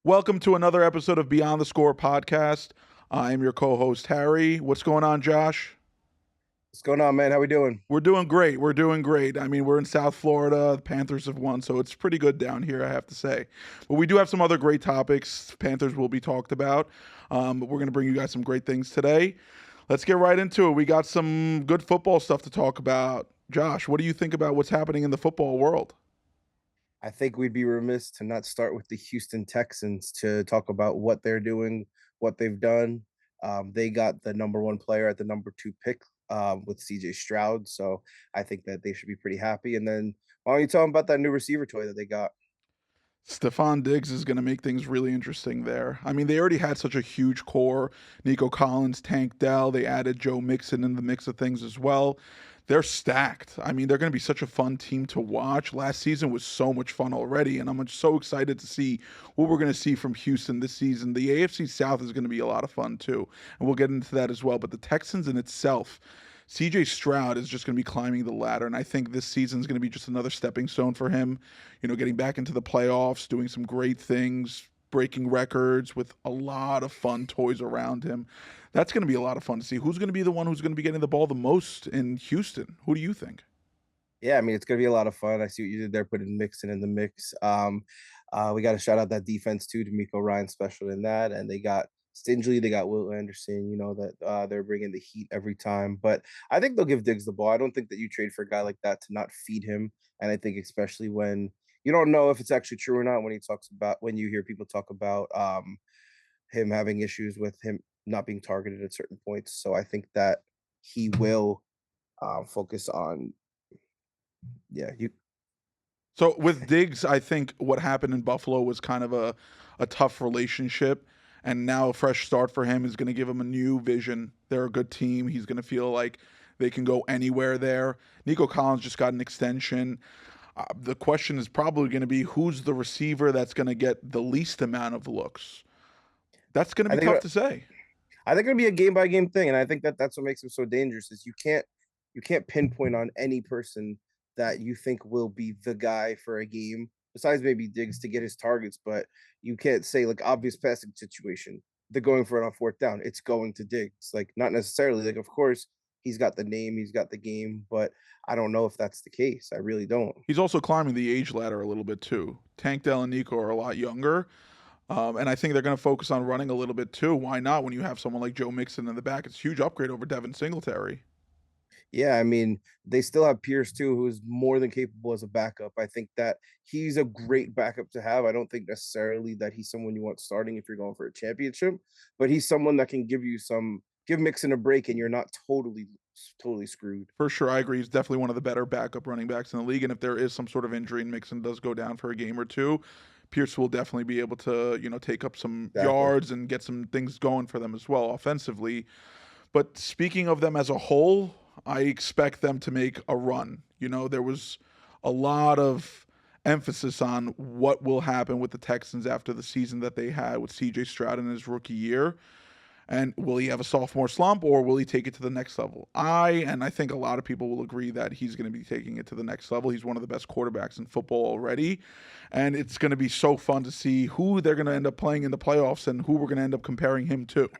Welcome to another episode of Beyond the Score podcast. I'm your co-host, Harry. What's going on, Josh? What's going on, man? How we doing? We're doing great. I mean, we're in South Florida. The Panthers have won, so it's pretty good down here, I have to say. But we do have some other great topics. Panthers will be talked about. But we're going to bring you guys some great things today. Let's get right into it. We got some good football stuff to talk about. Josh, what do you think about what's happening in the football world? I think we'd be remiss to not start with the Houston Texans to talk about what they're doing, what they've done. They got the number one player at the number 2 pick with Stroud. So I think that they should be pretty happy. And then why don't you tell them about that new receiver toy that they got? Stefan Diggs is going to make things really interesting there. I mean, they already had such a huge core. Nico Collins, Tank Dell. They added Joe Mixon in the mix of things as well. They're stacked. I mean, they're going to be such a fun team to watch. Last season was so much fun already, and I'm so excited to see what we're going to see from Houston this season. The AFC South is going to be a lot of fun too, and we'll get into that as well. But the Texans in itself, CJ Stroud is just going to be climbing the ladder, and I think this season is going to be just another stepping stone for him. You know, getting back into the playoffs, doing some great things, breaking records with a lot of fun toys around him. That's going to be a lot of fun to see. Who's going to be the one who's going to be getting the ball the most in Houston? Who do you think? Yeah, I mean, it's going to be a lot of fun. I see what you did there, putting Mixon in the mix. We got to shout out that defense too. D'Amico Ryan special in that, and they got Stingley, they got Will Anderson. You know that they're bringing the heat every time. But I think they'll give Diggs the ball. I don't think that you trade for a guy like that to not feed him. And I think especially when you don't know if it's actually true or not when you hear people talk about him having issues with him not being targeted at certain points. So I think that he will focus on you. So with Diggs, I think what happened in Buffalo was kind of a tough relationship. And now a fresh start for him is going to give him a new vision. They're a good team. He's going to feel like they can go anywhere there. Nico Collins just got an extension. The question is probably going to be who's the receiver that's going to get the least amount of looks. That's going to be tough to say. I think it'll be a game by game thing, and I think that that's what makes him so dangerous. Is you can't pinpoint on any person that you think will be the guy for a game, besides maybe Diggs to get his targets. But you can't say like obvious passing situation. They're going for it on 4th down. It's going to Diggs. Like not necessarily. Like of course he's got the name, he's got the game, but I don't know if that's the case. I really don't. He's also climbing the age ladder a little bit too. Tank Dell and Nico are a lot younger. And I think they're going to focus on running a little bit too. Why not when you have someone like Joe Mixon in the back? It's a huge upgrade over Devin Singletary. Yeah, I mean, they still have Pierce too, who is more than capable as a backup. I think that he's a great backup to have. I don't think necessarily that he's someone you want starting if you're going for a championship, but he's someone that can give Mixon a break and you're not totally screwed. For sure, I agree. He's definitely one of the better backup running backs in the league. And if there is some sort of injury and Mixon does go down for a game or two, Pierce will definitely be able to, take up some yards and get some things going for them as well offensively. But speaking of them as a whole, I expect them to make a run. There was a lot of emphasis on what will happen with the Texans after the season that they had with CJ Stroud in his rookie year. And will he have a sophomore slump or will he take it to the next level? I think a lot of people will agree that he's going to be taking it to the next level. He's one of the best quarterbacks in football already. And it's going to be so fun to see who they're going to end up playing in the playoffs and who we're going to end up comparing him to.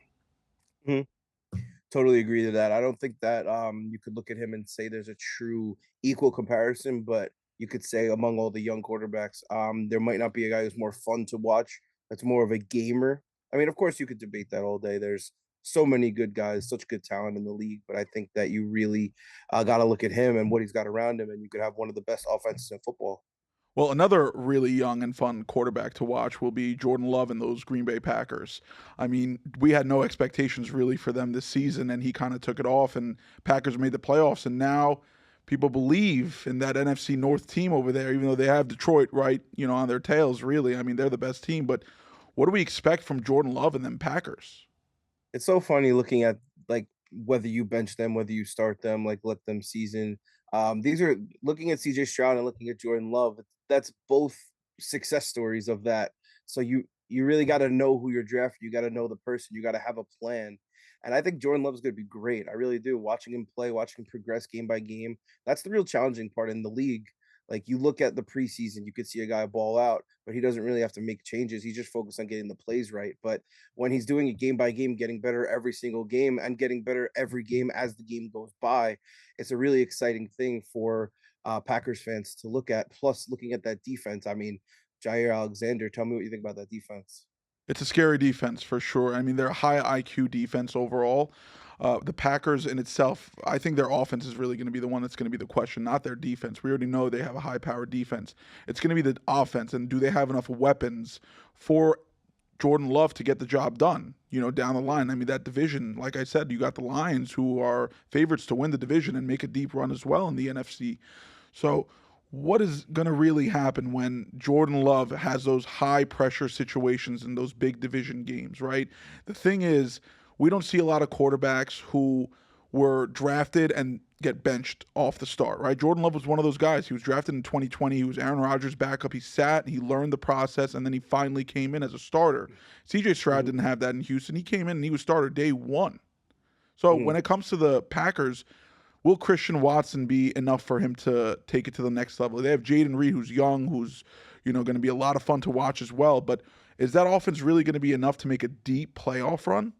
Mm-hmm. Totally agree to that. I don't think that you could look at him and say there's a true equal comparison, but you could say among all the young quarterbacks, there might not be a guy who's more fun to watch. That's more of a gamer. I mean, of course, you could debate that all day. There's so many good guys, such good talent in the league, but I think that you really got to look at him and what he's got around him, and you could have one of the best offenses in football. Well, another really young and fun quarterback to watch will be Jordan Love and those Green Bay Packers. I mean, we had no expectations really for them this season, and he kind of took it off, and Packers made the playoffs, and now people believe in that NFC North team over there, even though they have Detroit right, on their tails, really. I mean, they're the best team, but what do we expect from Jordan Love and them Packers? It's so funny looking at like whether you bench them, whether you start them, like let them season. These are looking at CJ Stroud and looking at Jordan Love. That's both success stories of that So you really got to know who you're drafting. You got to know the person. You got to have a plan. And I think Jordan Love's going to be great. I really do. Watching him play, watching him progress game by game. That's the real challenging part in the league. Like you look at the preseason, you could see a guy ball out, but he doesn't really have to make changes. He's just focused on getting the plays right. But when he's doing it game by game, getting better every single game and getting better every game as the game goes by, it's a really exciting thing for Packers fans to look at. Plus, looking at that defense, I mean, Jair Alexander, tell me what you think about that defense. It's a scary defense for sure. I mean, they're a high IQ defense overall. The Packers in itself, I think their offense is really going to be the one that's going to be the question, not their defense. We already know they have a high powered defense. It's going to be the offense, and do they have enough weapons for Jordan Love to get the job done, down the line? I mean, that division, like I said, you got the Lions who are favorites to win the division and make a deep run as well in the NFC. So, what is going to really happen when Jordan Love has those high pressure situations in those big division games, right? The thing is, we don't see a lot of quarterbacks who were drafted and get benched off the start, right? Jordan Love was one of those guys. He was drafted in 2020. He was Aaron Rodgers' backup. He sat, he learned the process, and then he finally came in as a starter. CJ Stroud Mhm, didn't have that in Houston. He came in and he was starter day one. So mhm. when it comes to the Packers, will Christian Watson be enough for him to take it to the next level? They have Jaden Reed, who's young, who's going to be a lot of fun to watch as well. But is that offense really going to be enough to make a deep playoff run?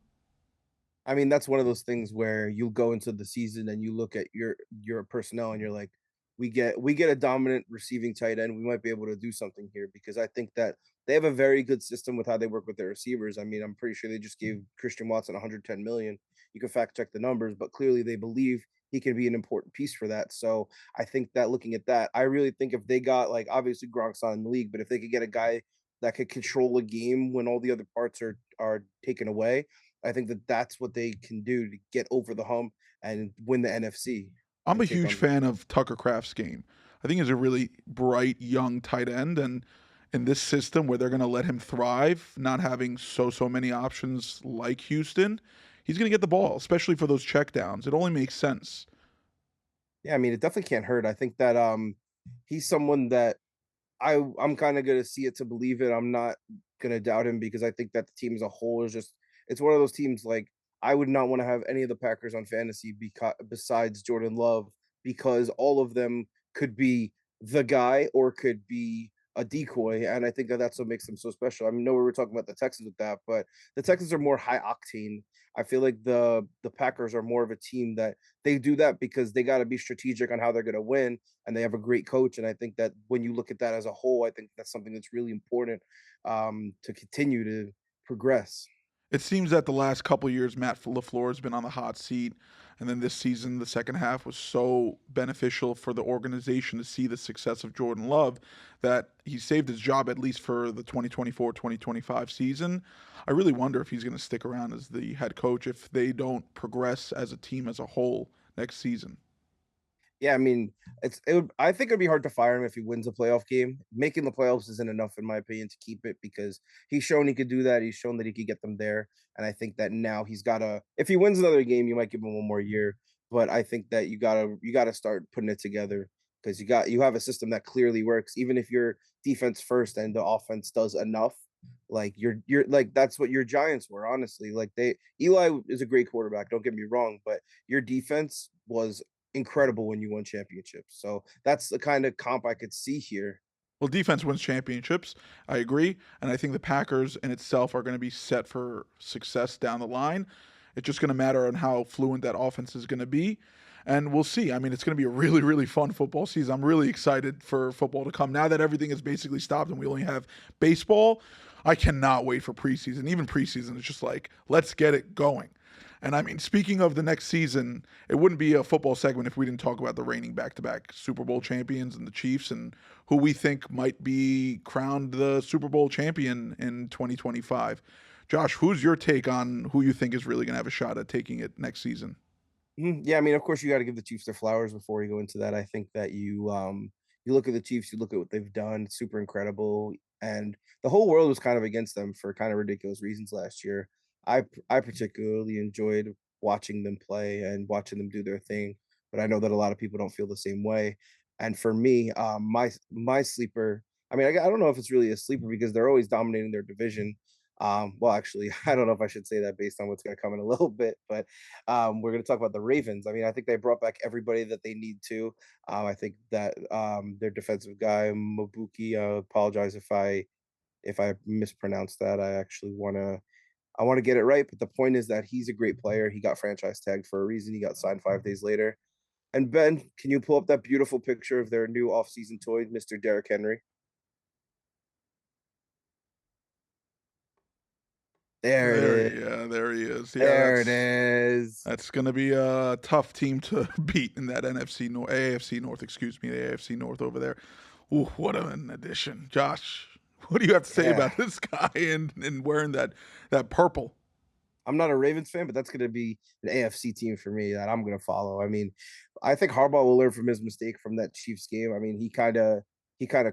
I mean, that's one of those things where you go into the season and you look at your personnel and you're like, we get a dominant receiving tight end. We might be able to do something here because I think that they have a very good system with how they work with their receivers. I mean, I'm pretty sure they just gave Christian Watson 110 million. You can fact check the numbers, but clearly they believe he can be an important piece for that. So I think that looking at that, I really think if they got like obviously Gronk's not in the league, but if they could get a guy that could control a game when all the other parts are taken away, I think that that's what they can do to get over the hump and win the NFC I'm a and take huge on the fan of Tucker Kraft's game. I think he's a really bright, young tight end. And in this system where they're going to let him thrive, not having so many options like Houston, he's going to get the ball, especially for those checkdowns. It only makes sense. Yeah, I mean, it definitely can't hurt. I think that he's someone that I'm kind of gonna see it to believe it. I'm not gonna doubt him because I think that the team as a whole is just it's one of those teams like I would not want to have any of the Packers on fantasy because besides Jordan Love because all of them could be the guy or could be a decoy, and I think that that's what makes them so special. I mean, no, we were talking about the Texans with that, but the Texans are more high octane. I feel like the Packers are more of a team that they do that because they got to be strategic on how they're going to win and they have a great coach. And I think that when you look at that as a whole, I think that's something that's really important to continue to progress. It seems that the last couple years, Matt LaFleur has been on the hot seat, and then this season, the second half was so beneficial for the organization to see the success of Jordan Love that he saved his job at least for the 2024-2025 season. I really wonder if he's going to stick around as the head coach if they don't progress as a team as a whole next season. Yeah, I mean, it would I think it'd be hard to fire him if he wins a playoff game. Making the playoffs isn't enough, in my opinion, to keep it because he's shown he could do that. He's shown that he could get them there. And I think that now he's gotta if he wins another game, you might give him one more year. But I think that you gotta start putting it together because you have a system that clearly works. Even if you're defense first and the offense does enough, like you're like that's what your Giants were, honestly. Like they Eli is a great quarterback, don't get me wrong, but your defense was incredible when you won championships. So that's the kind of comp I could see here. Well, defense wins championships. I agree. And I think the Packers in itself are going to be set for success down the line. It's just going to matter on how fluent that offense is going to be. And we'll see. I mean, it's going to be a really, really fun football season. I'm really excited for football to come. Now that everything is basically stopped and we only have baseball, I cannot wait for preseason. Even preseason, it's just like, let's get it going. And I mean, speaking of the next season, it wouldn't be a football segment if we didn't talk about the reigning back to back Super Bowl champions and the Chiefs and who we think might be crowned the Super Bowl champion in 2025. Josh, who's your take on who you think is really going to have a shot at taking it next season? Yeah, I mean, of course, you got to give the Chiefs their flowers before you go into that. I think that you look at the Chiefs, you look at what they've done, super incredible, and the whole world was kind of against them for kind of ridiculous reasons last year. I particularly enjoyed watching them play and watching them do their thing, but I know that a lot of people don't feel the same way. And for me, my sleeper I mean, I don't know if it's really a sleeper because they're always dominating their division. Well, actually, I don't know if I should say that based on what's going to come in a little bit, but we're going to talk about the Ravens. I mean, I think they brought back everybody that they need to. I think that their defensive guy Mabuki. Apologize if I mispronounced that. I want to get it right, but the point is that he's a great player. He got franchise tagged for a reason. He got signed 5 days later. And Ben, can you pull up that beautiful picture of their new offseason toy, Mr. Derrick Henry? There it is. There he is. Yeah, There it is. that's gonna be a tough team to beat in that NFC North, AFC North, excuse me, the AFC North over there. Ooh, what an addition, Josh. What do you have to say Yeah. about this guy and wearing that purple? I'm not a Ravens fan, but that's going to be an AFC team for me that I'm going to follow. I mean, I think Harbaugh will learn from his mistake from that Chiefs game. I mean, he kind of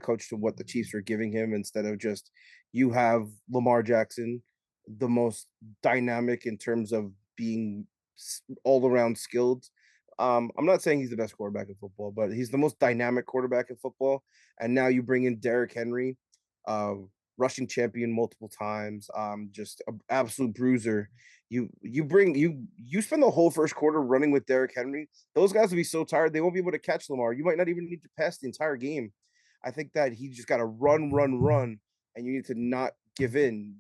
coached to what the Chiefs were giving him instead of just you have Lamar Jackson, the most dynamic in terms of being all around skilled. I'm not saying he's the best quarterback in football, but he's the most dynamic quarterback in football. And now you bring in Derrick Henry, uh, rushing champion multiple times, just an absolute bruiser. You spend the whole first quarter running with Derrick Henry. Those guys will be so tired they won't be able to catch Lamar. You might not even need to pass the entire game. I think that he just got to run, run, run, and you need to not give in.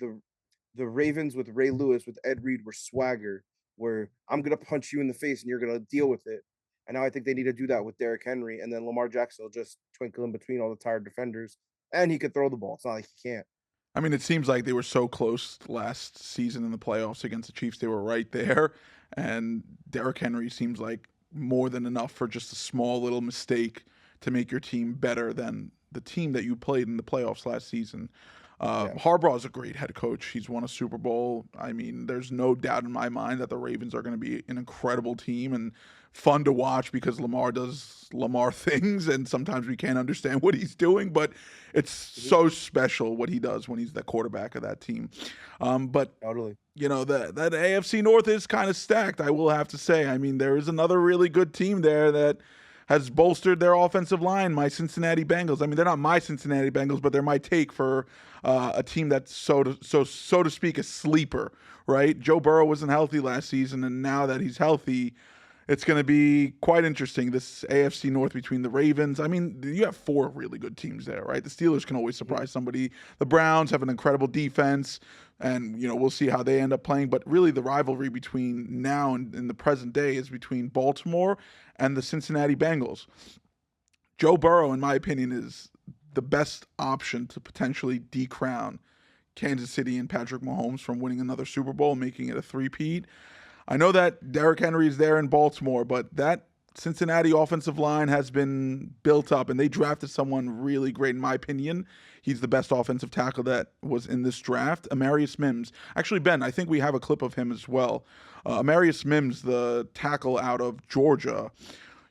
The Ravens with Ray Lewis with Ed Reed were swagger, where I'm gonna punch you in the face and you're gonna deal with it. And now I think they need to do that with Derrick Henry, and then Lamar Jackson will just twinkle in between all the tired defenders, and he could throw the ball. It's not like he can't. I mean, it seems like they were so close last season in the playoffs against the Chiefs. They were right there, and Derrick Henry seems like more than enough for just a small little mistake to make your team better than the team that you played in the playoffs last season. Yeah. Harbaugh is a great head coach. He's won a Super Bowl. I mean, there's no doubt in my mind that the Ravens are going to be an incredible team and fun to watch because Lamar does Lamar things, and sometimes we can't understand what he's doing, but it's Mhm. so special what he does when he's the quarterback of that team. But Totally. that AFC North is kind of stacked, I will have to say. I mean, there is another really good team there that has bolstered their offensive line, my Cincinnati Bengals. I mean, they're not my Cincinnati Bengals, but they're my take for a team that's so to speak a sleeper, right? Joe Burrow wasn't healthy last season, and now that he's healthy, it's going to be quite interesting. This AFC North between the Ravens. I mean, you have four really good teams there, right? The Steelers can always Mhm. surprise somebody. The Browns have an incredible defense, and we'll see how they end up playing. But really, the rivalry between now and in the present day is between Baltimore and the Cincinnati Bengals. Joe Burrow, in my opinion, is the best option to potentially decrown Kansas City and Patrick Mahomes from winning another Super Bowl, making it a three-peat. I know that Derrick Henry is there in Baltimore, but that Cincinnati offensive line has been built up, and they drafted someone really great, in my opinion. He's the best offensive tackle that was in this draft, Amarius Mims. Actually, Ben, I think we have a clip of him as well. Amarius Mims, the tackle out of Georgia,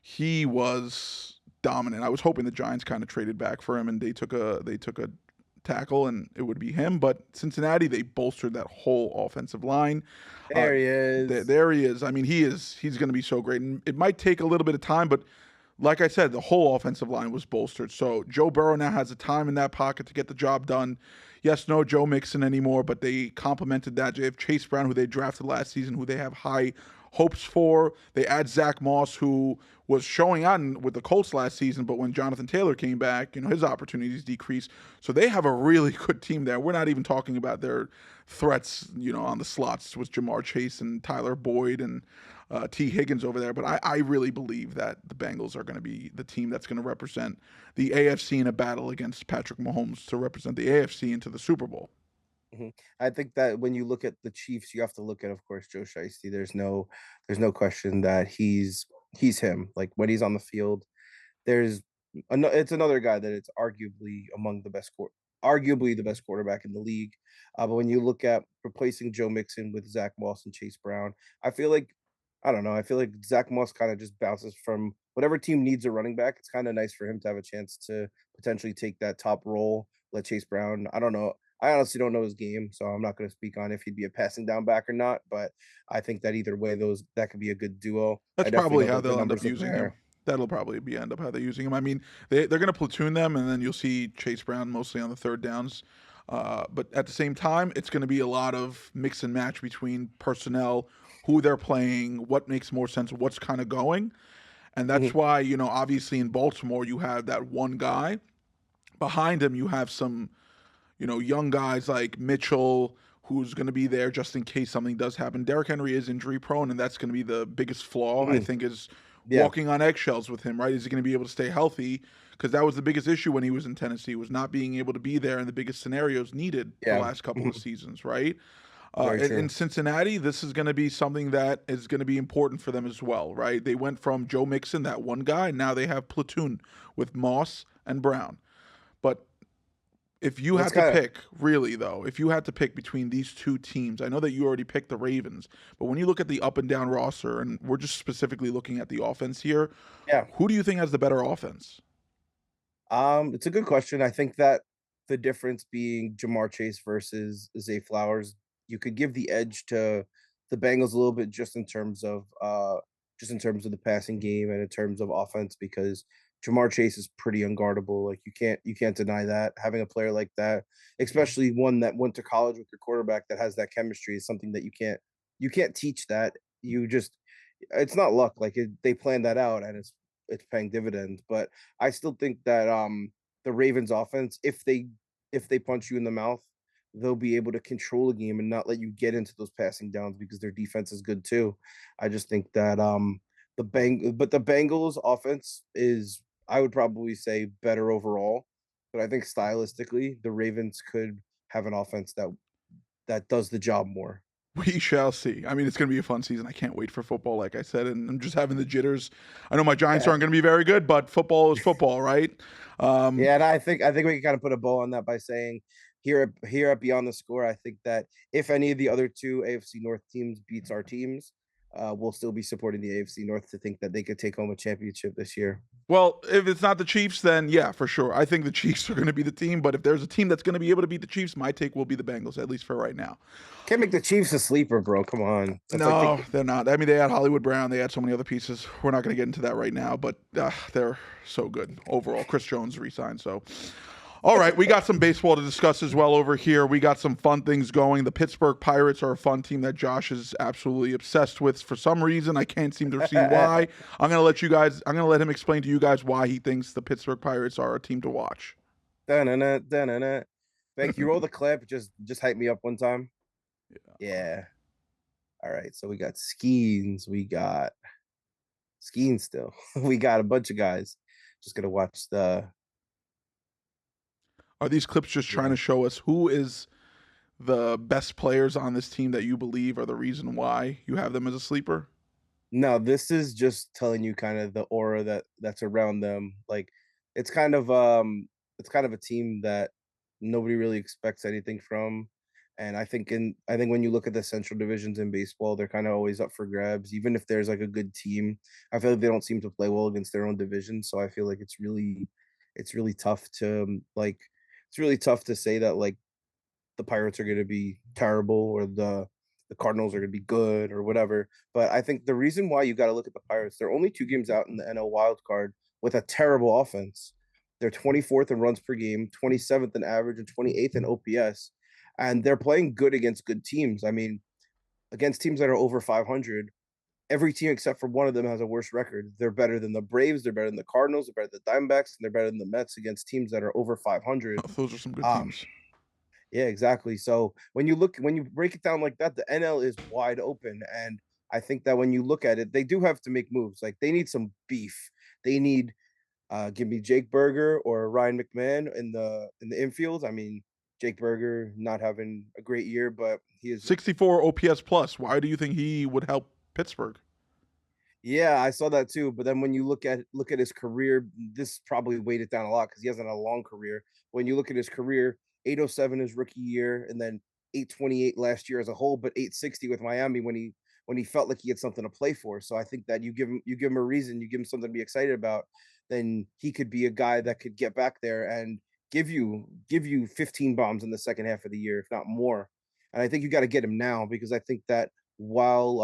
he was dominant. I was hoping the Giants kind of traded back for him, and they took a tackle, and it would be him. But Cincinnati, they bolstered that whole offensive line. Uh, There he is. there he is. I mean, he's going to be so great, and it might take a little bit of time, but like I said, the whole offensive line was bolstered. So Joe Burrow now has the time in that pocket to get the job done. Yes, no Joe Mixon anymore, but they complemented that. They have Chase Brown, who they drafted last season, who they have high hopes for. They add Zach Moss, who was showing out with the Colts last season, but when Jonathan Taylor came back, his opportunities decreased. So they have a really good team there. We're not even talking about their threats, on the slots with Jamar Chase and Tyler Boyd and T. Higgins over there. But I really believe that the Bengals are going to be the team that's going to represent the AFC in a battle against Patrick Mahomes to represent the AFC into the Super Bowl. Mhm. I think that when you look at the Chiefs, you have to look at, of course, Joe Shiesty. There's no question that he's him. Like when he's on the field, there's it's another guy that it's arguably the best quarterback in the league. But when you look at replacing Joe Mixon with Zach Moss and Chase Brown, I feel like I don't know. I feel like Zach Moss kind of just bounces from whatever team needs a running back. It's kind of nice for him to have a chance to potentially take that top role. Let Chase Brown. I don't know. I honestly don't know his game, so I'm not going to speak on if he'd be a passing down back or not. But I think that either way, that could be a good duo. I That's definitely probably know how that the they'll end up numbers look using him. there. That'll probably be end up how they're using him. I mean, they're going to platoon them, and then you'll see Chase Brown mostly on the third downs. But at the same time, it's going to be a lot of mix and match between personnel, who they're playing, what makes more sense, what's kind of going. And that's Mhm. why, obviously in Baltimore, you have that one guy. Behind him, you have some, young guys like Mitchell, who's going to be there just in case something does happen. Derrick Henry is injury prone, and that's going to be the biggest flaw, I Mhm. think, is Yeah, walking on eggshells with him, right? Is he going to be able to stay healthy? Because that was the biggest issue when he was in Tennessee, was not being able to be there in the biggest scenarios needed the yeah. last couple of Mhm. seasons, right? Very In true. Cincinnati, this is going to be something that is going to be important for them as well, right? They went from Joe Mixon, that one guy, now they have platoon with Moss and Brown. But if you What's had to kinda pick, really though, if you had to pick between these two teams, I know that you already picked the Ravens, but when you look at the up and down roster, and we're just specifically looking at the offense here, yeah. who do you think has the better offense? It's a good question. I think that the difference being Jamar Chase versus Zay Flowers, you could give the edge to the Bengals a little bit just in terms of the passing game and in terms of offense because Jamar Chase is pretty unguardable. Like you can't deny that. Having a player like that, especially one that went to college with your quarterback that has that chemistry is something that you can't teach that. You just it's not luck. They planned that out and it's paying dividends. But I still think that the Ravens offense, if they punch you in the mouth, they'll be able to control the game and not let you get into those passing downs because their defense is good too. I just think that the Bengals offense is I would probably say better overall, but I think stylistically the Ravens could have an offense that does the job more. We shall see. I mean, it's going to be a fun season. I can't wait for football, like I said, and I'm just having the jitters. I know my Giants aren't going to be very good, but football is football, right? Um, Yeah, and I think we can kind of put a bow on that by saying here at Beyond the Score, I think that if any of the other two AFC North teams beats our teams, we'll still be supporting the AFC North to think that they could take home a championship this year. well, if it's not the Chiefs, then yeah, for sure. I think the Chiefs are going to be the team, but if there's a team that's going to be able to beat the Chiefs, my take will be the Bengals, at least for right now. Can't make the Chiefs a sleeper, bro. Come on, that's like No, thinking. they're not. I mean, they had Hollywood Brown. They had so many other pieces. We're not going to get into that right now, but they're so good overall. Chris Jones resigned. So, all right, we got some baseball to discuss as well over here. We got some fun things going. The Pittsburgh Pirates are a fun team that Josh is absolutely obsessed with for some reason. I can't seem to see why. I'm going to let him explain to you guys why he thinks the Pittsburgh Pirates are a team to watch. Da-na-na, da-na-na. Thank you. Roll the clip. Just hype me up one time. Yeah. All right. So we got Skeens. We got Skeens still. We got a bunch of guys. Just gonna watch the Are these clips just trying yeah. to show us who is the best players on this team that you believe are the reason why you have them as a sleeper? No, this is just telling you kind of the aura that's around them. Like it's kind of it's kind of a team that nobody really expects anything from. And I think when you look at the central divisions in baseball, they're kind of always up for grabs. Even if there's like a good team, I feel like they don't seem to play well against their own division. So I feel like it's really tough to it's really tough to say that like the Pirates are going to be terrible or the Cardinals are going to be good or whatever. But I think the reason why you got to look at the Pirates, they're only 2 games out in the NL wild card with a terrible offense. They're 24th in runs per game, 27th in average, and 28th in OPS. And they're playing good against good teams. I mean, against teams that are over 500, every team except for one of them has a worse record. They're better than the Braves, they're better than the Cardinals, they're better than the Diamondbacks, and they're better than the Mets against teams that are over 500. Those are some good Um, teams. yeah, exactly. So when you break it down like that, the NL is wide open, and I think that when you look at it, they do have to make moves. Like they need some beef. They need give me Jake Berger or Ryan McMahon in the infield. I mean, Jake Berger not having a great year, but he is 64 OPS plus. Why do you think he would help Pittsburgh? yeah, I saw that too. But then when you look at his career, this probably weighed it down a lot because he hasn't had a long career. When you look at his career, 807 his rookie year, and then 828 last year as a whole, but 860 with Miami when he felt like he had something to play for. So I think that you give him a reason, you give him something to be excited about, then he could be a guy that could get back there and give you 15 bombs in the second half of the year, if not more. And I think you got to get him now because I think that while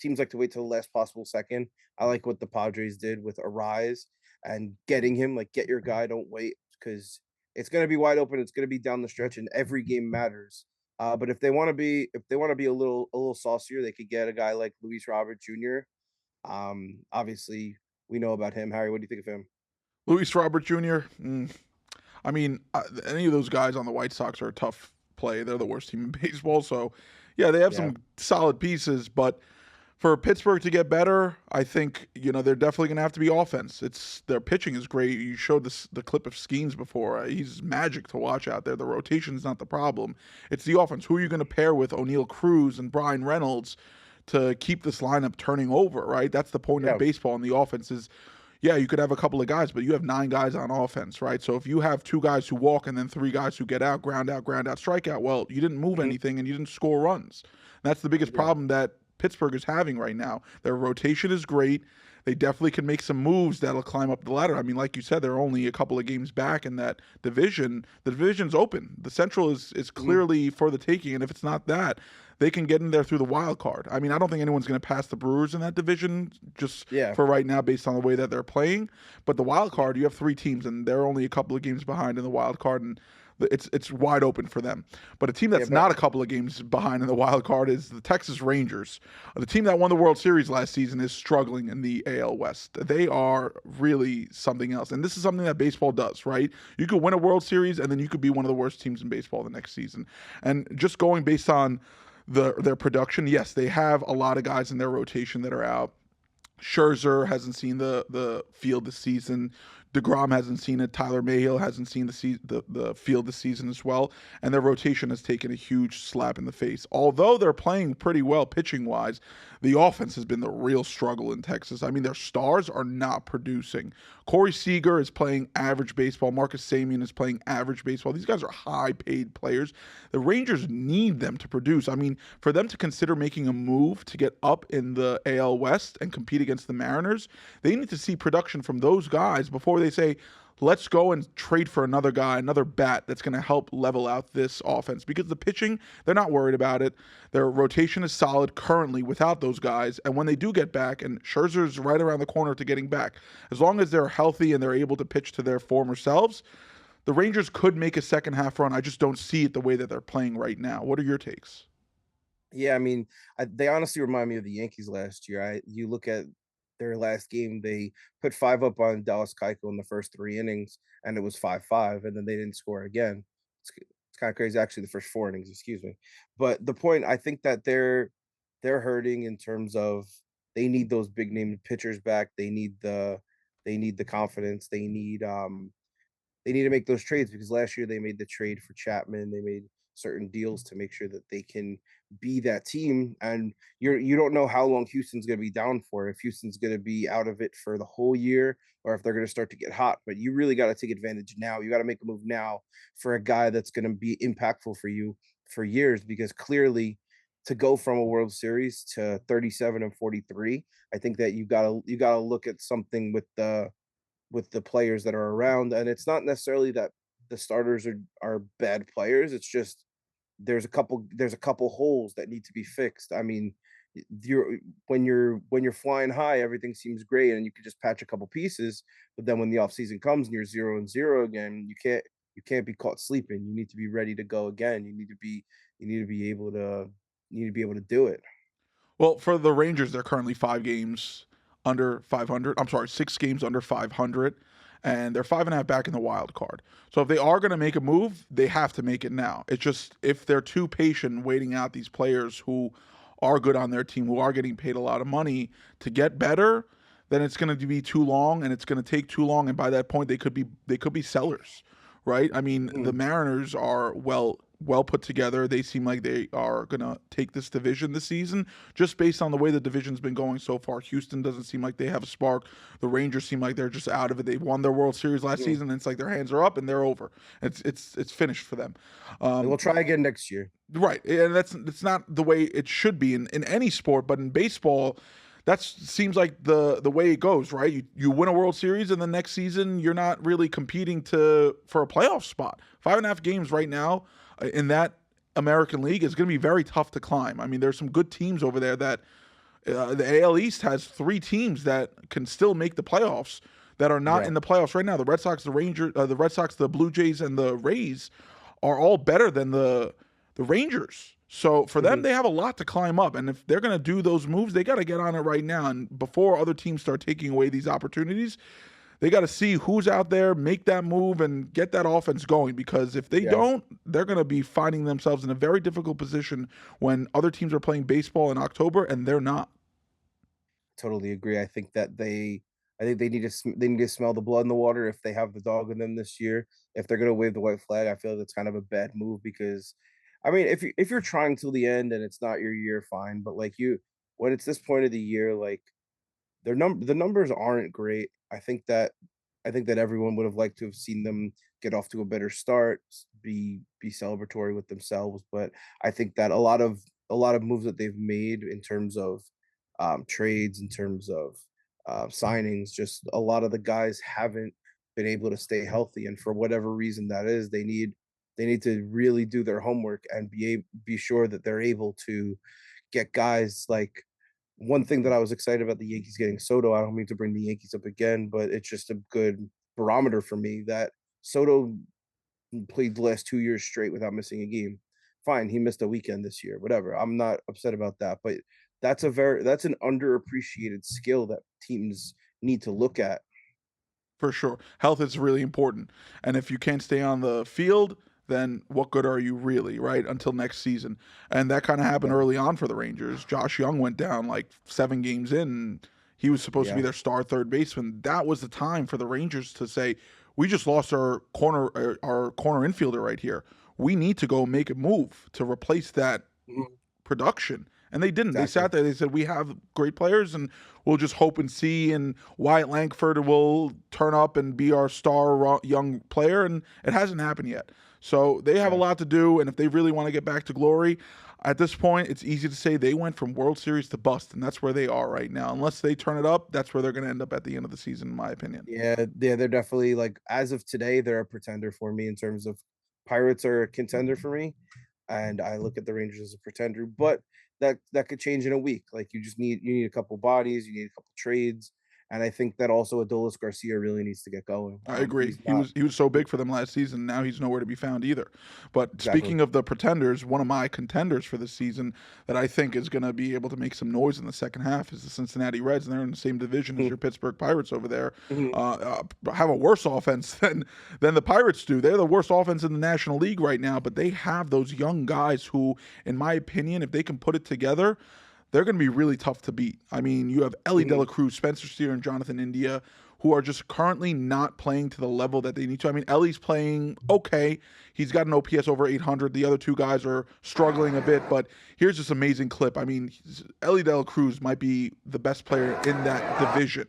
teams like to wait till the last possible second. I like what the Padres did with Arise and getting him. Like, get your guy, don't wait, because it's going to be wide open. It's going to be down the stretch, and every game matters. But if they want to be a little saucier, they could get a guy like Luis Robert Jr. Obviously, we know about him. Harry, what do you think of him? Luis Robert Jr. I mean, any of those guys on the White Sox are a tough play. They're the worst team in baseball. So, yeah, they have Yeah, some solid pieces, but for Pittsburgh to get better, I think they're definitely going to have to be offense. It's their pitching is great. You showed the clip of Skeens before. He's magic to watch out there. The rotation's not the problem. It's the offense. Who are you going to pair with O'Neill Cruz and Brian Reynolds to keep this lineup turning over? Right. That's the point of yeah, baseball. And the offense is, yeah, you could have a couple of guys, but you have 9 guys on offense, right? So if you have 2 guys who walk and then 3 guys who get out, ground out, strike out, well, you didn't move mhm, anything and you didn't score runs. That's the biggest yeah, problem that Pittsburgh is having right now. Their rotation is great. They definitely can make some moves that'll climb up the ladder. I mean, like you said, they're only a couple of games back in that division. The division's open. The Central is mhm, clearly for the taking, and if it's not that, they can get in there through the wild card. I mean, I don't think anyone's going to pass the Brewers in that division just yeah, for right now based on the way that they're playing. But the wild card, you have 3 teams, and they're only a couple of games behind in the wild card, and it's wide open for them. But a team yeah. that's But not a couple of games behind in the wild card is the Texas Rangers. The team that won the World Series last season is struggling in the AL West. They are really something else. And this is something that baseball does, right? You could win a World Series and then you could be one of the worst teams in baseball the next season. And just going based on their production, yes, they have a lot of guys in their rotation that are out. Scherzer hasn't seen the field this season. DeGrom hasn't seen it. Tyler Mayhew hasn't seen the field this season as well. And their rotation has taken a huge slap in the face. Although they're playing pretty well pitching wise, the offense has been the real struggle in Texas. I mean, their stars are not producing. Corey Seager is playing average baseball. Marcus Semien is playing average baseball. These guys are high paid players. The Rangers need them to produce. I mean, for them to consider making a move to get up in the AL West and compete against the Mariners, they need to see production from those guys before they say, let's go and trade for another guy, another bat that's going to help level out this offense. Because the pitching, they're not worried about it. Their rotation is solid currently without those guys. And when they do get back, and Scherzer's right around the corner to getting back, as long as they're healthy and they're able to pitch to their former selves, the Rangers could make a second half run. I just don't see it the way that they're playing right now. What are your takes? yeah, I mean, they honestly remind me of the Yankees last year. You look at their last game, they put 5 up on Dallas Keuchel in the first 3 innings, and it was 5-5, and then they didn't score again. It's kind of crazy, actually, the first 4 innings, excuse me. But the point, I think that they're hurting in terms of they need those big name pitchers back. They need the confidence. They need to make those trades because last year they made the trade for Chapman. They made certain deals to make sure that they can be that team. And you don't know how long Houston's going to be down for. If Houston's going to be out of it for the whole year, or if they're going to start to get hot. But you really got to take advantage now. You got to make a move now for a guy that's going to be impactful for you for years. Because clearly, to go from a World Series to 37 and 43, I think that you gotta look at something with the players that are around. And it's not necessarily that the starters are bad players. It's just there's a couple holes that need to be fixed. I mean, you're when you're flying high, everything seems great and you could just patch a couple pieces. But then when the off season comes and you're 0-0 again, you can't be caught sleeping. You need to be ready to go again. You need to be able to do it. Well, for the Rangers, they're currently 5 games under 500. I'm sorry, 6 games under 500, and they're 5.5 back in the wild card. So if they are going to make a move, they have to make it now. It's just if they're too patient waiting out these players who are good on their team, who are getting paid a lot of money to get better, then it's going to be too long, and it's going to take too long. And by that point, they could be sellers, right? I mean, the Mhm. Mariners are well put together. They seem like they are going to take this division this season just based on the way the division's been going so far. Houston doesn't seem like they have a spark. The Rangers seem like they're just out of it. They won their World Series last Mhm. season and it's like their hands are up and they're over. It's finished for them. And we'll try again next year. Right. And that's not the way it should be in any sport, but in baseball that seems like the way it goes, right? You win a World Series, and the next season you're not really competing for a playoff spot. 5.5 games right now in that American League is going to be very tough to climb. I mean, there's some good teams over there that The AL East has three teams that can still make the playoffs that are not Yeah. in the playoffs right now. The Red Sox, the Red Sox, the Blue Jays, and the Rays are all better than the Rangers. So for them, Mhm. they have a lot to climb up, and if they're going to do those moves, they got to get on it right now. And before other teams start taking away these opportunities, they got to see who's out there, make that move, and get that offense going. Because if they Yeah. don't, they're going to be finding themselves in a very difficult position when other teams are playing baseball in October and they're not. Totally agree. I think they need to smell the blood in the water if they have the dog in them this year. If they're gonna wave the white flag, I feel that's kind of a bad move because I mean, if you're trying till the end and it's not your year, fine. But like you when it's this point of the year, like the numbers aren't great. I think that everyone would have liked to have seen them get off to a better start, be celebratory with themselves. But I think that a lot of moves that they've made in terms of trades, in terms of signings, just a lot of the guys haven't been able to stay healthy, and for whatever reason that is, they need to really do their homework and be sure that they're able to get guys like one thing that I was excited about the Yankees getting Soto. I don't mean to bring the Yankees up again, but it's just a good barometer for me that Soto played the last 2 years straight without missing a game. Fine, he missed a weekend this year, whatever. I'm not upset about that, but that's an underappreciated skill that teams need to look at. For sure. Health is really important. And if you can't stay on the field, then what good are you really, right? Until next season. And that kind of happened Yeah, early on for the Rangers. Josh Young went down like 7 games in. And he was supposed to be yeah, their star third baseman. That was the time for the Rangers to say, we just lost our corner infielder right here. We need to go make a move to replace that mhm, production. And they didn't. They exactly. sat there. They said, we have great players and we'll just hope and see. And Wyatt Langford will turn up and be our star young player. And it hasn't happened yet. So they have a Yeah. lot to do. And if they really want to get back to glory, at this point, it's easy to say they went from World Series to bust. And that's where they are right now. Unless they turn it up, that's where they're going to end up at the end of the season, in my opinion. Yeah, they're definitely like as of today, they're a pretender for me in terms of Pirates are a contender for me, and I look at the Rangers as a pretender. But that could change in a week. Like you need a couple bodies, you need a couple trades, and I think that also Adolis Garcia really needs to get going. I agree. He's not He was so he- big for them last season. Now he's nowhere to be found either. But exactly. speaking of the pretenders, one of my contenders for this season that I think is going to be able to make some noise in the second half is the Cincinnati Reds, and they're in the same division as your Pittsburgh Pirates over there. Mhm. Have a worse offense than the Pirates do. They're the worst offense in the National League right now, but they have those young guys who, in my opinion, if they can put it together, they're going to be really tough to beat. I mean, you have Ellie De La Mhm. Cruz, Spencer Steer, and Jonathan India, who are just currently not playing to the level that they need to. I mean, Ellie's playing okay. He's got an OPS over 800. The other two guys are struggling a bit, but here's this amazing clip. I mean, Ellie De La Cruz might be the best player in that division.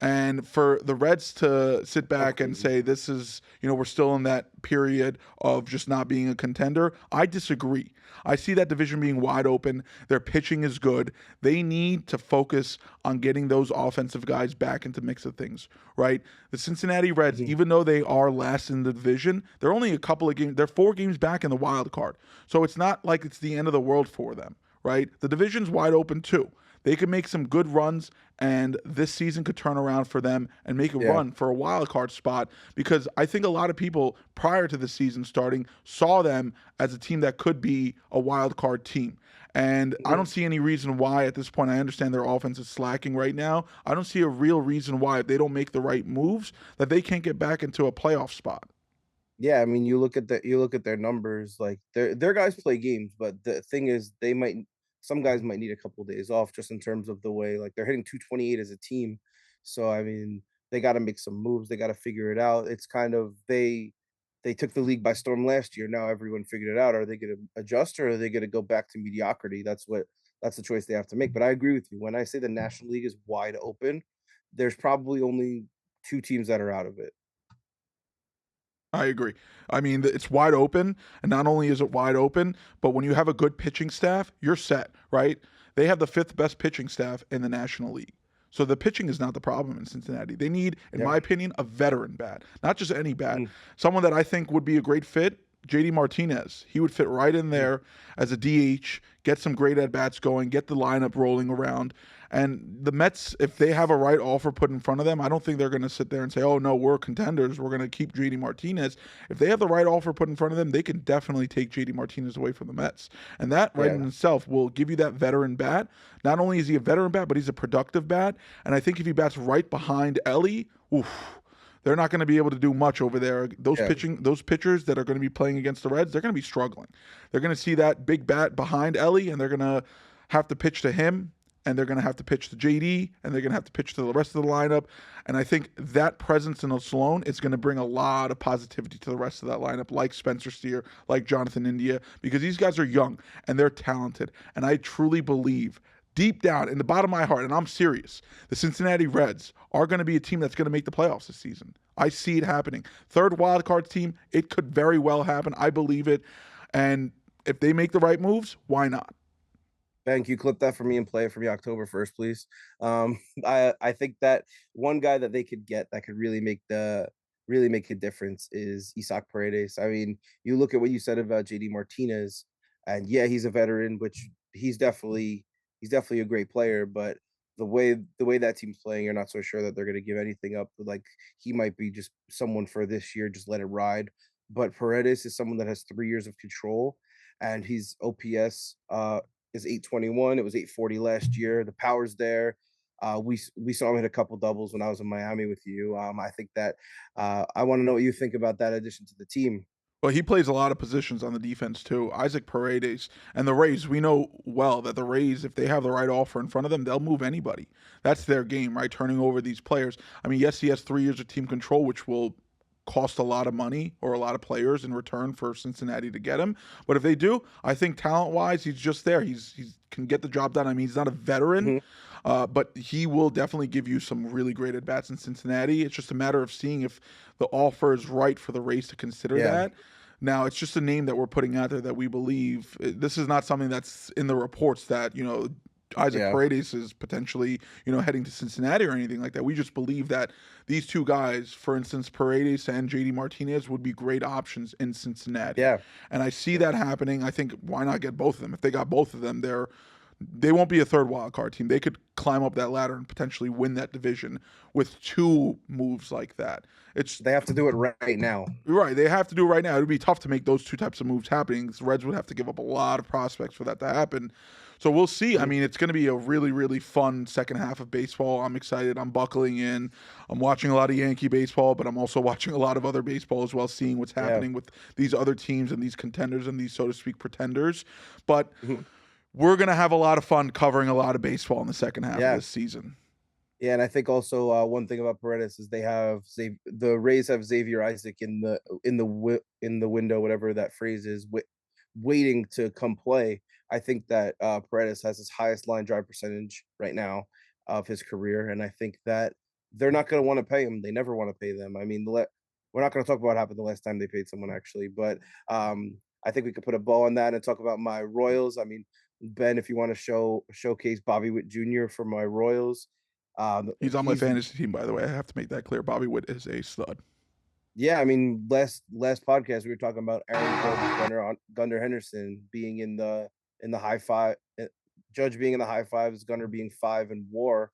And for the Reds to sit How back and crazy. say this is, we're still in that period of just not being a contender, I disagree. I see that division being wide open. Their pitching is good. They need to focus on getting those offensive guys back into mix of things, right? The Cincinnati Reds, Mhm. even though they are last in the division, they're only a couple of games, they're 4 games back in the wild card. So it's not like it's the end of the world for them, right? The division's wide open too. They could make some good runs, and this season could turn around for them and make a Yeah. run for a wild card spot. Because I think a lot of people prior to the season starting saw them as a team that could be a wild card team. And I don't Mhm. see any reason why at this point. I understand their offense is slacking right now. I don't see a real reason why if they don't make the right moves that they can't get back into a playoff spot. Yeah, I mean, you look at their numbers, like their guys play games, but the thing is they might some guys might need a couple days off just in terms of the way like they're hitting 228 as a team. So I mean, they got to make some moves, they got to figure it out. It's kind of they took the league by storm last year. Now everyone figured it out. Are they going to adjust or are they going to go back to mediocrity? That's the choice they have to make. But I agree with you. When I say the National League is wide open, there's probably only two teams that are out of it. I agree. I mean, it's wide open, and not only is it wide open, but when you have a good pitching staff, you're set, right? They have the fifth best pitching staff in the National League. So the pitching is not the problem in Cincinnati. They need, in Yeah. my opinion, a veteran bat, not just any bat. Mhm. Someone that I think would be a great fit. JD Martinez. He would fit right in Mhm. there as a DH, get some great at bats going, get the lineup rolling around. And the Mets, if they have a right offer put in front of them, I don't think they're going to sit there and say, oh, no, we're contenders. We're going to keep JD Martinez. If they have the right offer put in front of them, they can definitely take JD Martinez away from the Mets. And that right in Yeah, itself will give you that veteran bat. Not only is he a veteran bat, but he's a productive bat. And I think if he bats right behind Ellie, oof, they're not going to be able to do much over there. yeah, Those pitchers that are going to be playing against the Reds, they're going to be struggling. They're going to see that big bat behind Ellie, and they're going to have to pitch to him, and they're going to have to pitch to JD, and they're going to have to pitch to the rest of the lineup. And I think that presence in Sloan is going to bring a lot of positivity to the rest of that lineup, like Spencer Steer, like Jonathan India, because these guys are young and they're talented. And I truly believe deep down in the bottom of my heart, and I'm serious, the Cincinnati Reds are going to be a team that's going to make the playoffs this season. I see it happening. Third wild card team, it could very well happen. I believe it. And if they make the right moves, why not? thank you. Clip that for me and play it for me October 1st, please. I think that one guy that they could get that could really make a difference is Isaac Paredes. I mean, you look at what you said about JD Martinez, and yeah, he's a veteran, which he's definitely a great player, but the way that team's playing, you're not so sure that they're gonna give anything up. Like he might be just someone for this year, just let it ride. But Paredes is someone that has 3 years of control, and he's OPS is 821. It was 840 last year. The power's there. We saw him hit a couple doubles when I was in Miami with you. I think that I want to know what you think about that addition to the team. Well, he plays a lot of positions on the defense too. Isaac Paredes and the Rays, we know well that the Rays, if they have the right offer in front of them, they'll move anybody. That's their game, right? Turning over these players. I mean, yes, he has 3 years of team control, which will cost a lot of money or a lot of players in return for Cincinnati to get him. But if they do, I think talent wise, he's just there. He's can get the job done. I mean, he's not a veteran, Mhm. but he will definitely give you some really great at bats in Cincinnati. It's just a matter of seeing if the offer is right for the Rays to consider Yeah. that. Now, it's just a name that we're putting out there that we believe. This is not something that's in the reports that, Isaac Yeah. Paredes is potentially, heading to Cincinnati or anything like that. We just believe that these two guys, for instance, Paredes and JD Martinez, would be great options in Cincinnati. Yeah. And I see that happening. I think why not get both of them? If they got both of them, they won't be a third wild card team. They could climb up that ladder and potentially win that division with two moves like that. It's They have to do it right now. right. They have to do it right now. It would be tough to make those two types of moves happening. The Reds would have to give up a lot of prospects for that to happen. So we'll see. I Mhm. mean, it's going to be a really, really fun second half of baseball. I'm excited. I'm buckling in. I'm watching a lot of Yankee baseball, but I'm also watching a lot of other baseball as well, seeing what's Yeah. happening with these other teams and these contenders and these, so to speak, pretenders. But Mhm. we're going to have a lot of fun covering a lot of baseball in the second half of Yeah. this season. Yeah, and I think also one thing about Paredes is the Rays have Xavier Isaac in the window, whatever that phrase is, waiting to come play. I think that Paredes has his highest line drive percentage right now of his career, and I think that they're not going to want to pay him. They never want to pay them. I mean, we're not going to talk about what happened the last time they paid someone actually, but I think we could put a bow on that and talk about my Royals. I mean, Ben, if you want to showcase Bobby Witt Jr. for my Royals, He's on my he's fantasy team, by the way. I have to make that clear. Bobby Witt is a stud. yeah. I mean, last podcast we were talking about Aaron Judge, Gunnar Henderson being in the high five, Judge being in the high fives, Gunnar being five in WAR.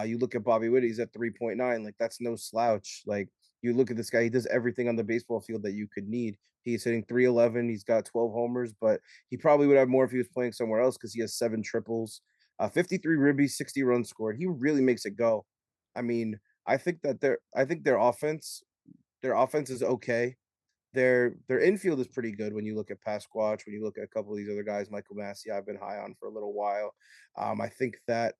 You look at Bobby Witt, he's at 3.9. Like that's no slouch. Like you look at this guy, he does everything on the baseball field that you could need. He's hitting 311. He's got 12 homers, but he probably would have more if he was playing somewhere else because he has seven triples, 53 ribbies, 60 runs scored. He really makes it go. I mean, I think their offense is okay. Their infield is pretty good when you look at Pasquatch, when you look at a couple of these other guys, Michael Massey, I've been high on for a little while. I think that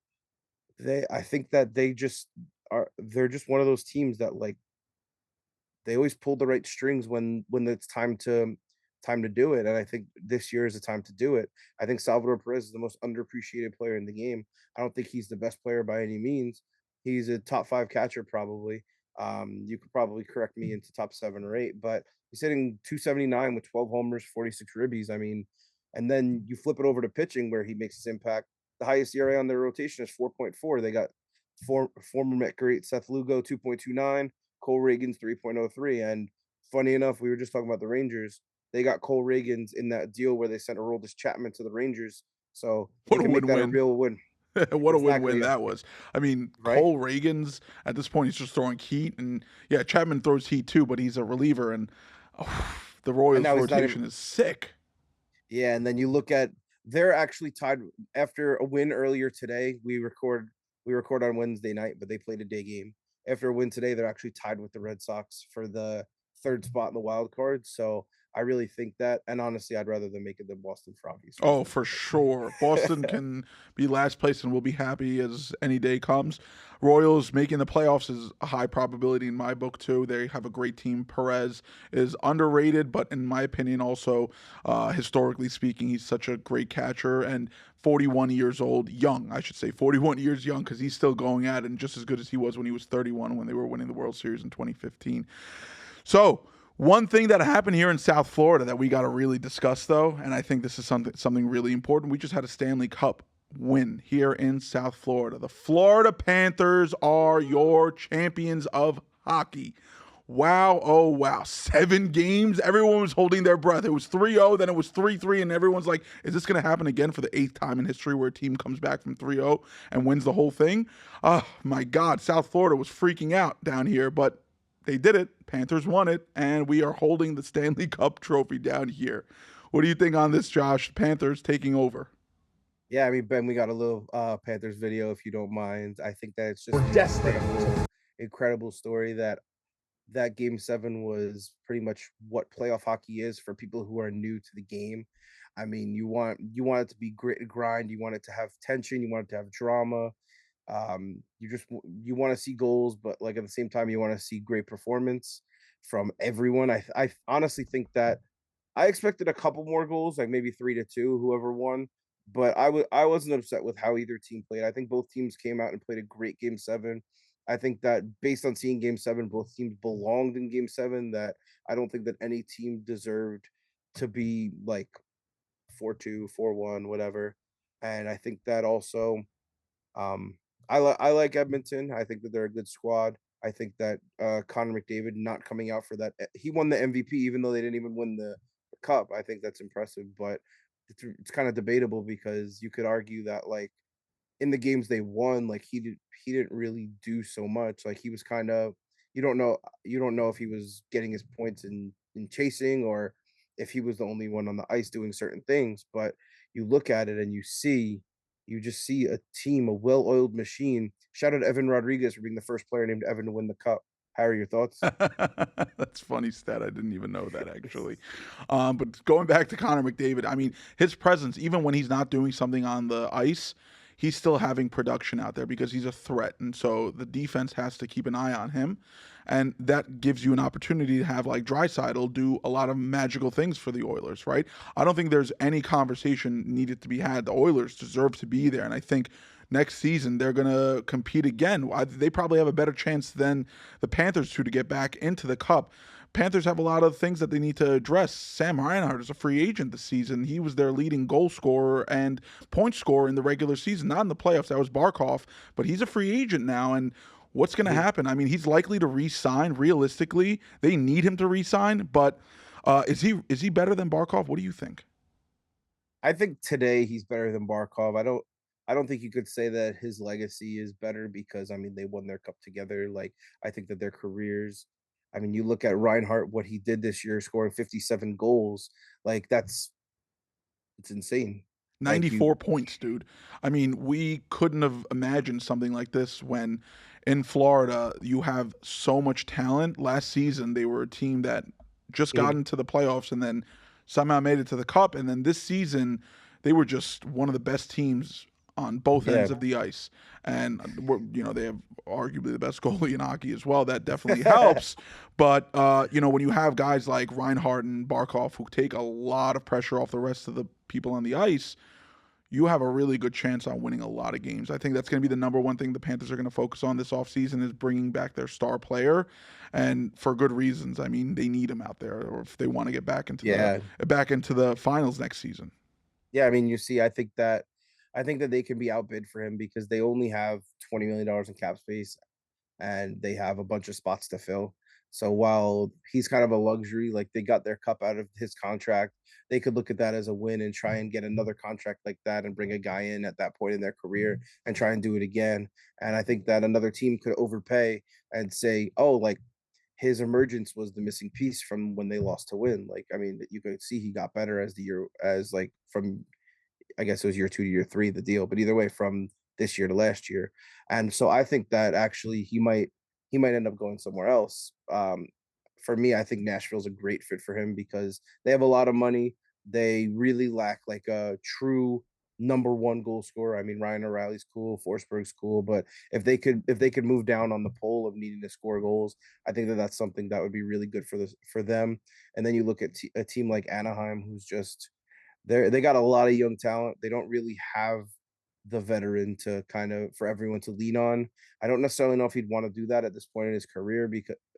they're just one of those teams that like they always pull the right strings when it's time to do it. And I think this year is the time to do it. I think Salvador Perez is the most underappreciated player in the game. I don't think he's the best player by any means. He's a top five catcher probably. You could probably correct me into top seven or eight, but he's hitting 279 with 12 homers, 46 ribbies. I mean, and then you flip it over to pitching where he makes his impact. The highest ERA on their rotation is 4.4. They got former Met great Seth Lugo 2.29, Cole Reagan's 3.03. And funny enough, we were just talking about the Rangers. they got Cole Reagans in that deal where they sent Aroldis Chapman to the Rangers, so they What a can make that a win-win. real win. What a win-win Exactly, that was. I mean, right? Cole Reagans at this point, he's just throwing heat, and yeah, Chapman throws heat too, but he's a reliever, and the And Royals now he's not even rotation is sick. yeah, and then you look at they're actually tied after a win earlier today. We record on Wednesday night, but they played a day game. After a win today, they're actually tied with the Red Sox for the third spot in the wild card. So I really think that, and honestly, I'd rather them make it than Boston for obvious Oh, reasons. for sure. Boston can be last place and we'll be happy as any day comes. Royals making the playoffs is a high probability in my book, too. They have a great team. Perez is underrated, but in my opinion, also, historically speaking, he's such a great catcher and 41 years old, young, I should say, 41 years young, because he's still going at it and just as good as he was when he was 31 when they were winning the World Series in 2015. So, one thing that happened here in South Florida that we got to really discuss, though, and I think this is something really important. We just had a Stanley Cup win here in South Florida. The Florida Panthers are your champions of hockey. Wow, oh wow. 7 games. Everyone was holding their breath. It was 3-0, then it was 3-3, and everyone's like, is this going to happen again for the 8th time in history where a team comes back from 3-0 and wins the whole thing? Oh, my God. South Florida was freaking out down here, but they did it. Panthers won it, and we are holding the Stanley Cup trophy down here. What do you think on this, Josh? Panthers taking over. Yeah, I mean, Ben, we got a little Panthers video if you don't mind. I think that it's just We're an destined. incredible story that game 7 was pretty much what playoff hockey is for people who are new to the game. I mean, you want it to be grit and grind, you want it to have tension, you want it to have drama. You want to see goals, but like at the same time, you want to see great performance from everyone. I honestly think that I expected a couple more goals, like maybe 3-2, whoever won. But I wasn't upset with how either team played. I think both teams came out and played a great game 7. I think that based on seeing game 7, both teams belonged in game 7. That I don't think that any team deserved to be like 4-2, 4-1, whatever. And I think that also I like Edmonton. I think that they're a good squad. I think that Connor McDavid not coming out for that he won the MVP even though they didn't even win the cup. I think that's impressive, but it's kind of debatable because you could argue that like in the games they won, like he didn't really do so much. Like he was kind of you don't know if he was getting his points in chasing or if he was the only one on the ice doing certain things. But you look at it and you just see a team, a well-oiled machine. Shout out to Evan Rodriguez for being the first player named Evan to win the cup. How are your thoughts? That's funny stat. I didn't even know that actually. But going back to Connor McDavid, I mean, his presence, even when he's not doing something on the ice, he's still having production out there because he's a threat. And so the defense has to keep an eye on him. And that gives you an opportunity to have like Draisaitl do a lot of magical things for the Oilers, right? I don't think there's any conversation needed to be had. The Oilers deserve to be there. And I think next season they're going to compete again. They probably have a better chance than the Panthers to get back into the Cup. Panthers have a lot of things that they need to address. Sam Reinhart is a free agent this season. He was their leading goal scorer and point scorer in the regular season, not in the playoffs. That was Barkov, but he's a free agent now. And what's going to happen? I mean, he's likely to re-sign. Realistically, they need him to re-sign. But is he better than Barkov? What do you think? I think today he's better than Barkov. I don't think you could say that his legacy is better because I mean they won their cup together. Like I think that their careers I mean, you look at Reinhardt, what he did this year, scoring 57 goals, like it's insane. Like you 94 points, dude. I mean, we couldn't have imagined something like this when in Florida you have so much talent. Last season, they were a team that just got dude, into the playoffs and then somehow made it to the cup. And then this season, they were just one of the best teams on both yeah. ends of the ice. And, they have arguably the best goalie in hockey as well. That definitely helps. But, when you have guys like Reinhardt and Barkov who take a lot of pressure off the rest of the people on the ice, you have a really good chance on winning a lot of games. I think that's going to be the number one thing the Panthers are going to focus on this offseason is bringing back their star player, and for good reasons. I mean, they need him out there, or if they want to get Yeah. back into the finals next season. Yeah, I mean, you see, I think that they can be outbid for him because they only have $20 million in cap space and they have a bunch of spots to fill. So while he's kind of a luxury, like they got their cup out of his contract, they could look at that as a win and try and get another contract like that and bring a guy in at that point in their career and try and do it again. And I think that another team could overpay and say, oh, like his emergence was the missing piece from when they lost to win. Like, I mean, you could see he got better as the year, as like from, I guess it was year 2 to year 3, the deal, but either way, from this year to last year. And so I think that actually he might end up going somewhere else. For me, I think Nashville's a great fit for him because they have a lot of money. They really lack like a true number one goal scorer. I mean, Ryan O'Reilly's cool, Forsberg's cool, but if they could move down on the pole of needing to score goals, I think that that's something that would be really good for them. And then you look at a team like Anaheim, who's just they got a lot of young talent. They don't really have the veteran to kind of for everyone to lean on. I don't necessarily know if he'd want to do that at this point in his career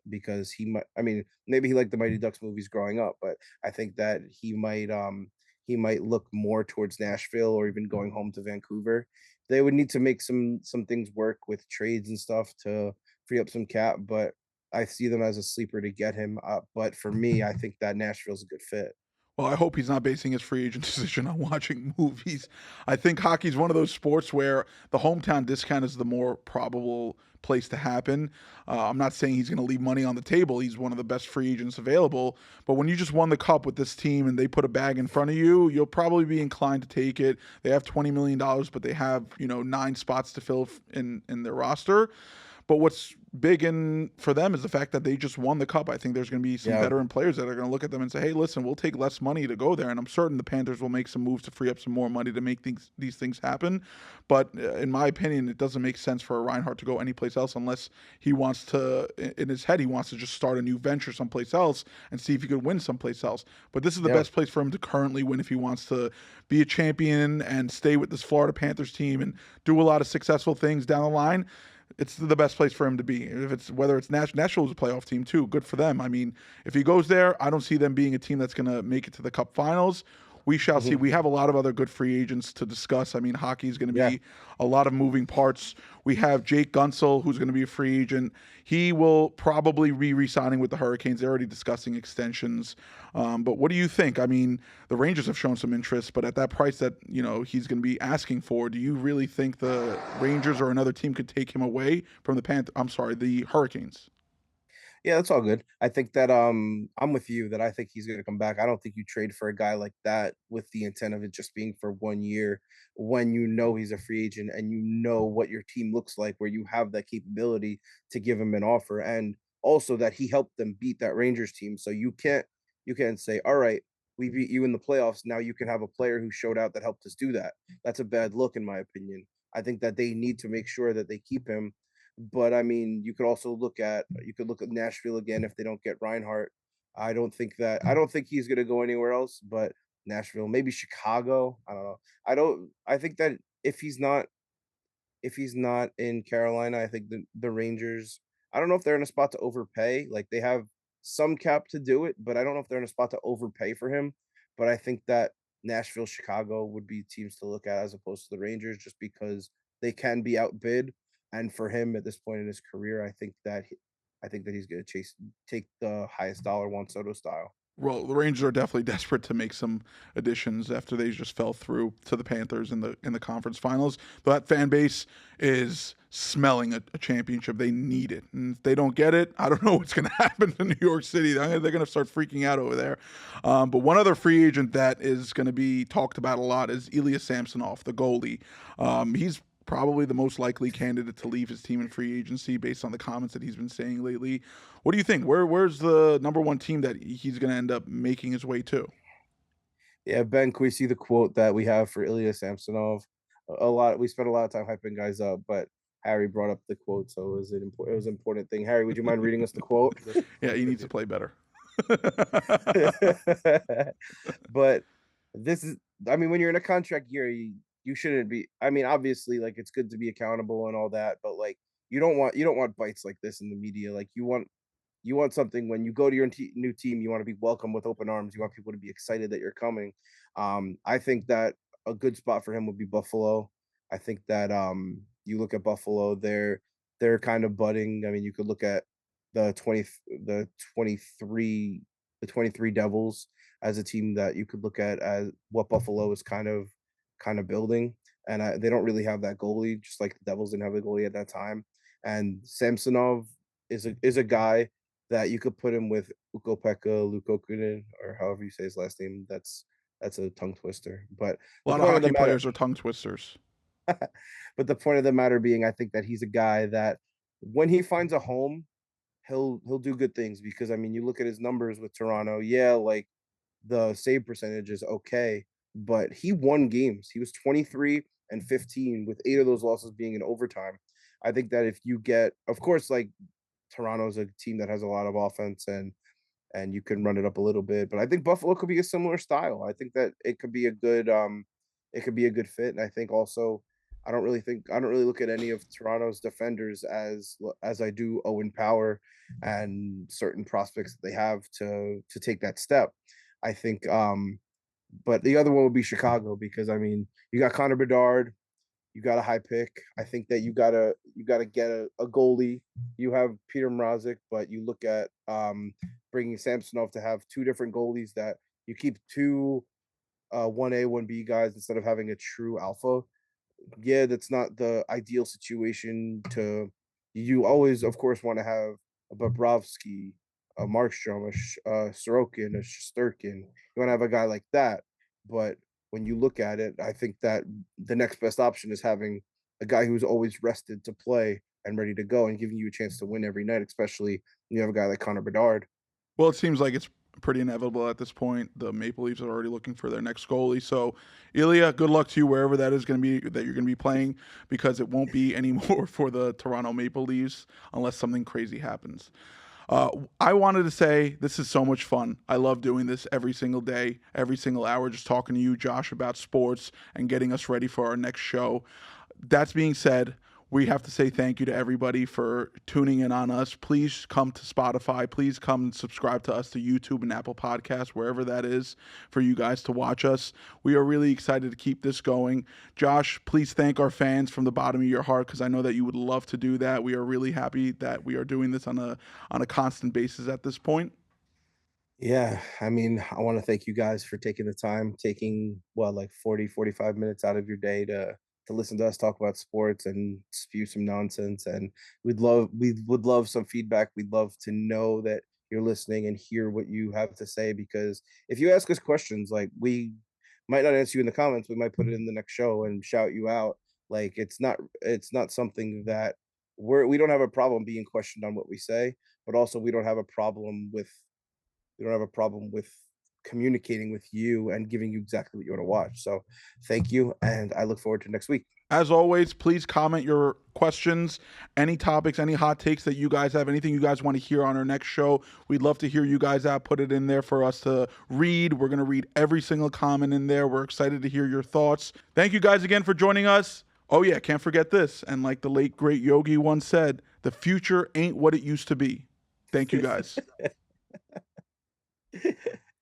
because he might, I mean, maybe he liked the Mighty Ducks movies growing up, but I think that he might look more towards Nashville or even going home to Vancouver. They would need to make some things work with trades and stuff to free up some cap, but I see them as a sleeper to get him up. But for me, I think that Nashville's a good fit. Well, I hope he's not basing his free agent decision on watching movies. I think hockey's one of those sports where the hometown discount is the more probable place to happen. I'm not saying he's going to leave money on the table. He's one of the best free agents available. But when you just won the cup with this team and they put a bag in front of you, you'll probably be inclined to take it. They have $20 million, but they have 9 spots to fill in their roster. But what's big in for them is the fact that they just won the cup. I think there's going to be some Yeah. veteran players that are going to look at them and say, "Hey, listen, we'll take less money to go there." And I'm certain the Panthers will make some moves to free up some more money to make these things happen. But in my opinion, it doesn't make sense for a Reinhardt to go anyplace else unless he wants to. In his head, he wants to just start a new venture someplace else and see if he could win someplace else. But this is the Yeah. best place for him to currently win if he wants to be a champion and stay with this Florida Panthers team and do a lot of successful things down the line. It's the best place for him to be. If it's whether it's Nashville's a playoff team too, good for them. I mean, if he goes there, I don't see them being a team that's going to make it to the Cup Finals. We shall see. Mhm. We have a lot of other good free agents to discuss. I mean, hockey is going to Yeah. be a lot of moving parts. We have Jake Gunsel, who's going to be a free agent. He will probably be re-signing with the Hurricanes. They're already discussing extensions. But what do you think? I mean, the Rangers have shown some interest, but at that price that he's going to be asking for, do you really think the Rangers or another team could take him away from the Hurricanes? Yeah, that's all good. I think that I'm with you that I think he's gonna come back. I don't think you trade for a guy like that with the intent of it just being for 1 year when you know he's a free agent and you know what your team looks like, where you have that capability to give him an offer. And also that he helped them beat that Rangers team. So you can't say, all right, we beat you in the playoffs. Now you can have a player who showed out that helped us do that. That's a bad look, in my opinion. I think that they need to make sure that they keep him, but I mean, you could look at Nashville again if they don't get Reinhardt. I don't think he's gonna go anywhere else, but Nashville, maybe Chicago. I don't know. I think that if he's not in Carolina, I think the Rangers, I don't know if they're in a spot to overpay. Like they have some cap to do it, but I don't know if they're in a spot to overpay for him. But I think that Nashville, Chicago would be teams to look at as opposed to the Rangers just because they can be outbid. And for him at this point in his career, I think that he's going to take the highest dollar Juan Soto style. Well, the Rangers are definitely desperate to make some additions after they just fell through to the Panthers in the conference finals. That fan base is smelling a championship. They need it, and if they don't get it, I don't know what's going to happen to New York City. They're going to start freaking out over there. But one other free agent that is going to be talked about a lot is Ilya Samsonov, the goalie. He's probably the most likely candidate to leave his team in free agency based on the comments that he's been saying lately. What do you think? Where's the number one team that he's going to end up making his way to? Yeah, Ben, can we see the quote that we have for Ilya Samsonov? A lot. We spent a lot of time hyping guys up, but Harry brought up the quote, so it was an important thing. Harry, would you mind reading us the quote? Yeah, he needs to play better. But this is, I mean, when you're in a contract year, you shouldn't be. I mean, obviously, like it's good to be accountable and all that, but like you don't want bites like this in the media. Like you want something when you go to your new team, you want to be welcomed with open arms. You want people to be excited that you're coming. I think that a good spot for him would be Buffalo. I think that you look at Buffalo, they're kind of budding. I mean, you could look at the 20 the 23 the 23 Devils as a team that you could look at as what Buffalo is kind of building. And they don't really have that goalie, just like the Devils didn't have a goalie at that time. And Samsonov is a guy that you could put him with Ukko-Pekka Luukkonen, or however you say his last name. That's a tongue twister. But A the lot of point of the hockey matter, players are tongue twisters. but the point of the matter being, I think that he's a guy that when he finds a home, he'll do good things because I mean, you look at his numbers with Toronto. Yeah, like the save percentage is okay, but he won games. He was 23 and 15 with 8 of those losses being in overtime. I think that if you get, of course, like Toronto's a team that has a lot of offense and you can run it up a little bit. But I think Buffalo could be a similar style. I think that it could be a good fit. And I think also I don't really look at any of Toronto's defenders as I do Owen Power and certain prospects that they have to take that step. I think but the other one would be Chicago because I mean you got Connor Bedard, you got a high pick. I think that you gotta get a goalie. You have Peter Mrazek, but you look at bringing Samsonov to have two different goalies that you keep two 1A 1B guys instead of having a true alpha. Yeah, that's not the ideal situation to you always of course want to have a Bobrovsky, a Markstrom, a Sorokin, a Shesterkin. You want to have a guy like that. But when you look at it, I think that the next best option is having a guy who's always rested to play and ready to go and giving you a chance to win every night, especially when you have a guy like Connor Bedard. Well, it seems like it's pretty inevitable at this point. The Maple Leafs are already looking for their next goalie. So, Ilya, good luck to you wherever that is going to be that you're going to be playing, because it won't be anymore for the Toronto Maple Leafs unless something crazy happens. I wanted to say this is so much fun. I love doing this every single day, every single hour, just talking to you, Josh, about sports and getting us ready for our next show. That's being said, we have to say thank you to everybody for tuning in on us. Please come to Spotify. Please come and subscribe to us to YouTube and Apple Podcasts, wherever that is, for you guys to watch us. We are really excited to keep this going. Josh, please thank our fans from the bottom of your heart, because I know that you would love to do that. We are really happy that we are doing this on a constant basis at this point. Yeah, I mean, I want to thank you guys for taking the time, taking well, like 40, 45 minutes out of your day to listen to us talk about sports and spew some nonsense. And we would love some feedback. We'd love to know that you're listening and hear what you have to say because if you ask us questions, like we might not answer you in the comments, we might put it in the next show and shout you out. Like it's not something that we don't have a problem being questioned on what we say, but also we don't have a problem with communicating with you and giving you exactly what you want to watch. So thank you. And I look forward to next week. As always, please comment your questions, any topics, any hot takes that you guys have, anything you guys want to hear on our next show. We'd love to hear you guys out. Put it in there for us to read. We're going to read every single comment in there. We're excited to hear your thoughts. Thank you guys again for joining us. Oh, yeah, can't forget this. And like the late, great Yogi once said, the future ain't what it used to be. Thank you guys.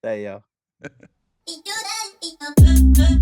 There you go.